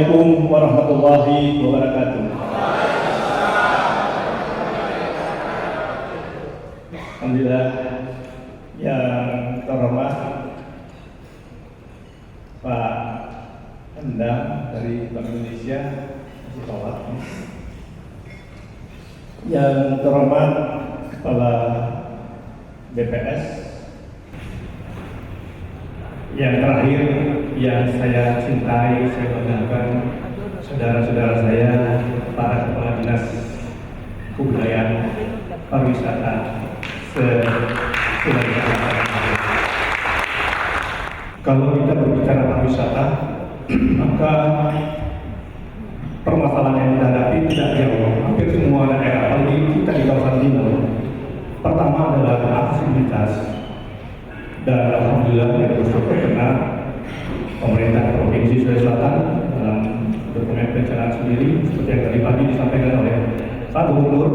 Assalamualaikum warahmatullahi wabarakatuh. Alhamdulillah, yang terhormat Pak Endang dari Bank Indonesia, masih tolak. Yang terhormat Kepala BPS. Yang terakhir yang saya cintai, saya banggakan, saudara-saudara saya, para kepala dinas kebudayaan, pariwisata, Kalau kita berbicara pariwisata, maka permasalahan yang kita hadapi tidak jauh. Hampir semua daerah, apalagi kita di kawasan timur. Pertama adalah aksesibilitas. Dan alhamdulillah yang bersyukur karena pemerintah Provinsi Sulawesi Selatan dalam dokumen perencanaan sendiri, seperti yang tadi pagi disampaikan oleh Pak Gubernur,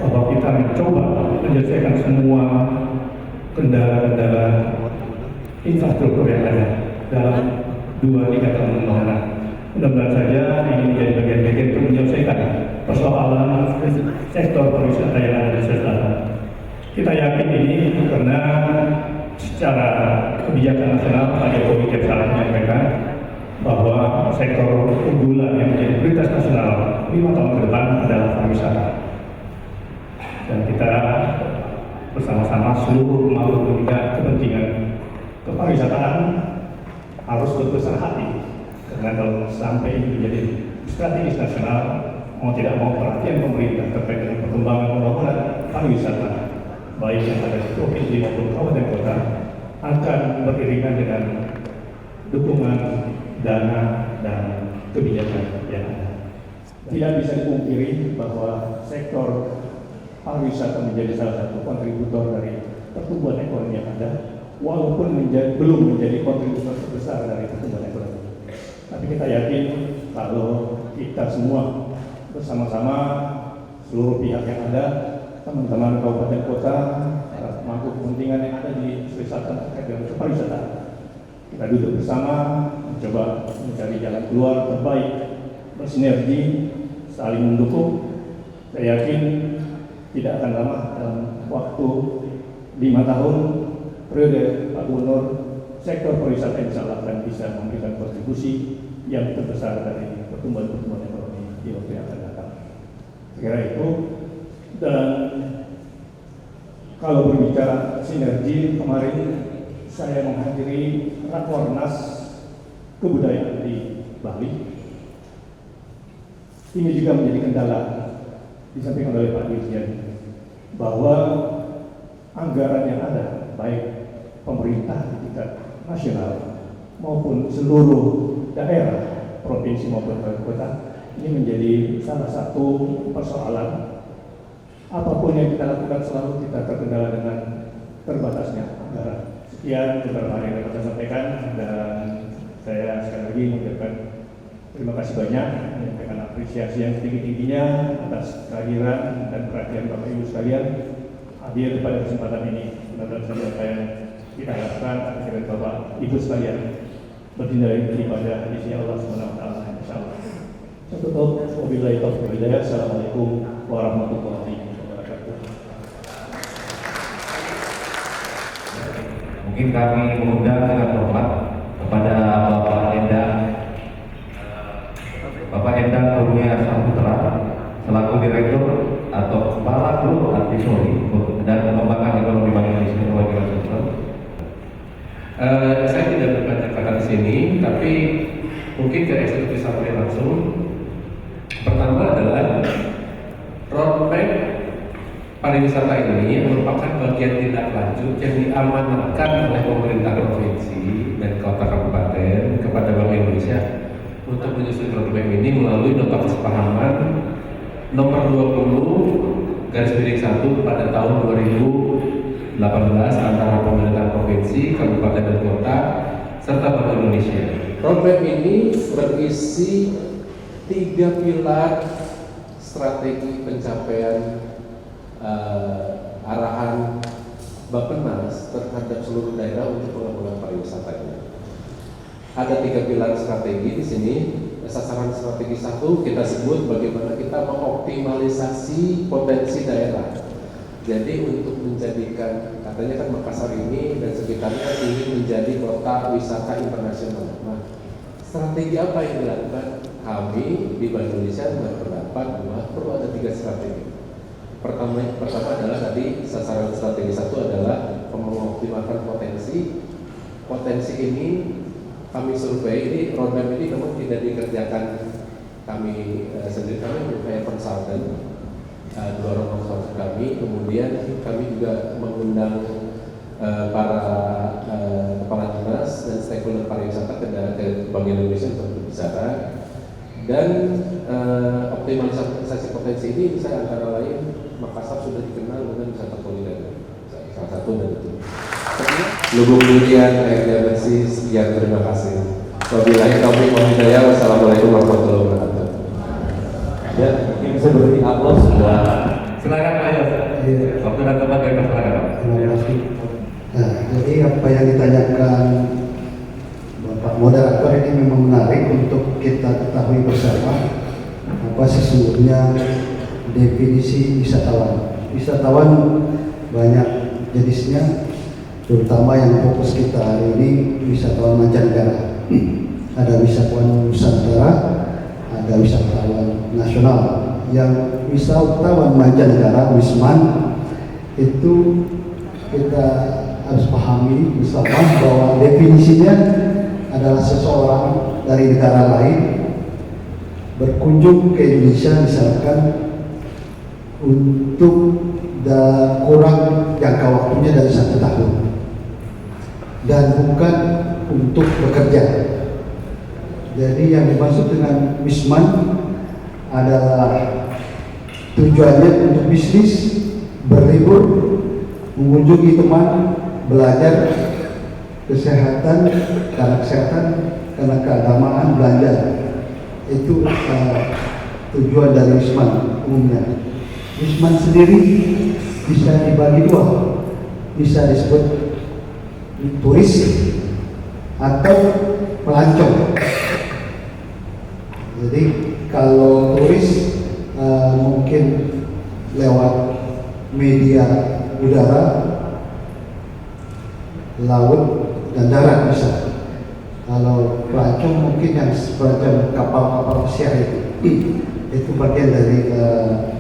bahwa kita mencoba menyelesaikan semua kendala-kendala infrastruktur yang ada dalam 2-3 tahun mendatang. Mudah-mudahan saja ini menjadi bagian-bagian untuk menyelesaikan persoalan sektor pariwisata yang ada di Sulawesi Selatan. Kita yakin ini karena secara kebijakan nasional Pak Jokowi tiap saat menyampaikan bahwa sektor unggulan yang menjadi prioritas nasional 5 tahun ke depan adalah pariwisata. Dan kita bersama-sama seluruh makhluk juga kepentingan kepariwisataan harus berbesar hati, karena kalau sampai ini menjadi strategis nasional, mau tidak mau perhatian pemerintah terkait dengan perkembangan pembangunan pariwisata baik yang ada di provinsi maupun kabupaten kota akan beriringan dengan dukungan dana dan kebijakan yang ada. Tidak bisa dipungkiri bahwa sektor pariwisata menjadi salah satu kontributor dari pertumbuhan ekonomi yang ada, walaupun belum menjadi kontributor terbesar dari pertumbuhan ekonomi. Tapi kita yakin kalau kita semua bersama-sama, seluruh pihak yang ada, teman-teman kabupaten kota, para pemangku kepentingan yang ada di Sulawesi Selatan terkait dengan pariwisata, kita duduk bersama, mencoba mencari jalan keluar terbaik, bersinergi, saling mendukung. Saya yakin tidak akan lama, dalam waktu 5 tahun periode Pak Gubernur, sektor pariwisata insya Allah akan bisa memberikan kontribusi yang terbesar dari pertumbuhan ekonomi di waktu yang akan datang. Saya kira itu. Dan kalau berbicara sinergi, kemarin saya menghadiri Rakornas Kebudayaan di Bali. Ini juga menjadi kendala disampaikan oleh Pak Dirjen, bahwa anggaran yang ada, baik pemerintah di tingkat nasional maupun seluruh daerah, provinsi maupun kabupaten kota, ini menjadi salah satu persoalan. Apapun yang kita lakukan selalu kita terkendala dengan terbatasnya anggaran. Sekian beberapa hal yang dapat saya sampaikan, dan saya sekali lagi mengucapkan terima kasih banyak, menyampaikan apresiasi yang setinggi-tingginya atas kehadiran dan perhatian Bapak Ibu sekalian hadir pada kesempatan ini. Mudah-mudahan saja apa yang kita harapkan akhirnya Bapak Ibu sekalian berdiri pada sisi Allah SWT. Insyaallah. Saya tutup. Wabillahi taufiq wal hidayah. Assalamualaikum warahmatullahi wabarakatuh. Mungkin kami mengundang dengan hormat kepada Bapak Endang Kurnia Saputra selaku Direktur atau Kepala Grup Advisory dan Pengembangan Ekonomi Bank Indonesia Mewakili Sumsel. Saya tidak berkata-kata di sini, tapi mungkin ke eksekutif sampai langsung. Pertama adalah roadmap pariwisata ini merupakan bagian tindak lanjut yang diamanatkan oleh pemerintah provinsi dan kota kabupaten kepada Bank Indonesia untuk menyusun roadmap ini melalui nota kesepahaman nomor 20/1 pada tahun 2018 antara pemerintah provinsi, kabupaten dan kota serta Bank Indonesia. Roadmap ini berisi 3 pilar strategi pencapaian arahan Bappenas terhadap seluruh daerah untuk pengembangan pariwisatanya. Ada 3 pilar strategi di sini. sasaran strategi 1 kita sebut bagaimana kita mengoptimalisasi potensi daerah. Jadi untuk menjadikan, katanya kan Makassar ini dan sekitarnya ingin menjadi kota wisata internasional. Nah, strategi apa yang dilakukan? Kami di Bank Indonesia berpendapat bahwa perlu ada 3 strategi. Pertama adalah tadi sasaran strategi 1 adalah mengoptimalkan potensi. Potensi ini kami survei, ini roadmap ini memang tidak dikerjakan kami sendiri, kami mempunyai konsultan, 2 orang konsultan kami. Kemudian kami juga mengundang para kepala dinas dan stakeholder pariwisata ke Bank Indonesia untuk berbicara. Dan optimalisasi potensi ini bisa antara lain Makassar sudah dikenal dengan wisata kuliner, salah satu dan itu. Lubung Durian airnya bersih. Sekian, terima kasih. Wabillahi taufiq wal hidayah. Wassalamualaikum warahmatullahi wabarakatuh. Ya, mungkin bisa beri aplaus buat. Silakan Pak Yos. Waktu dan tempat dari masyarakat. Terima kasih. Nah, jadi apa yang ditanyakan Bapak moderator ini memang menarik untuk kita ketahui bersama apa sesungguhnya definisi wisatawan. Wisatawan banyak jenisnya, terutama yang fokus kita hari ini wisatawan mancanegara. Ada wisatawan Nusantara, ada wisatawan nasional. Yang wisatawan mancanegara, wisman, itu kita harus pahami bersama bahwa definisinya adalah seseorang dari negara lain berkunjung ke Indonesia misalkan untuk kurang jangka waktunya dari 1 tahun dan bukan untuk bekerja. Jadi yang dimaksud dengan wisman adalah tujuannya untuk bisnis, berlibur, mengunjungi teman, belajar, kesehatan, karena keagamaan, belanja. Itu tujuan dari wisman umumnya. Wisman sendiri bisa dibagi 2, bisa disebut turis atau pelancong. Jadi kalau turis mungkin lewat media udara, laut, dan darat bisa. Kalau pelancong mungkin yang semacam kapal-kapal pesiar itu bagian dari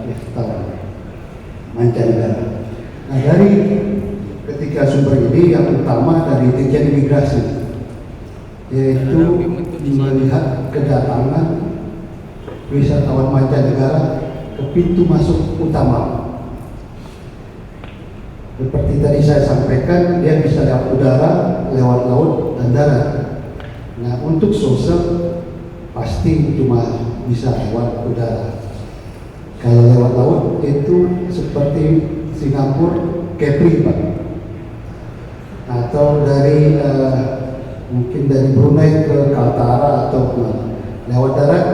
wisatawan mancanegara. Nah, dari ketiga sumber ini yang utama dari Dirjen Imigrasi, yaitu melihat kedatangan wisatawan mancanegara ke pintu masuk utama. Seperti tadi saya sampaikan, dia bisa lewat udara, lewat laut, dan darat. Nah, untuk sosial pasti cuma bisa lewat udara. Kalau lewat laut itu seperti Singapura, Kepri, Pak. Atau dari mungkin dari Brunei ke Kaltara atau lewat darat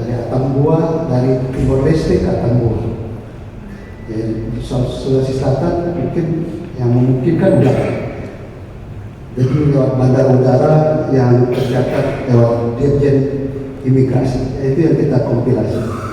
dari Atambua, dari Timor Leste ke Atambua. Di Sulawesi Selatan mungkin yang memungkinkan udara. Jadi lewat bandar udara yang tercatat lewat Dirjen Imigrasi, itu yang kita kompilasi.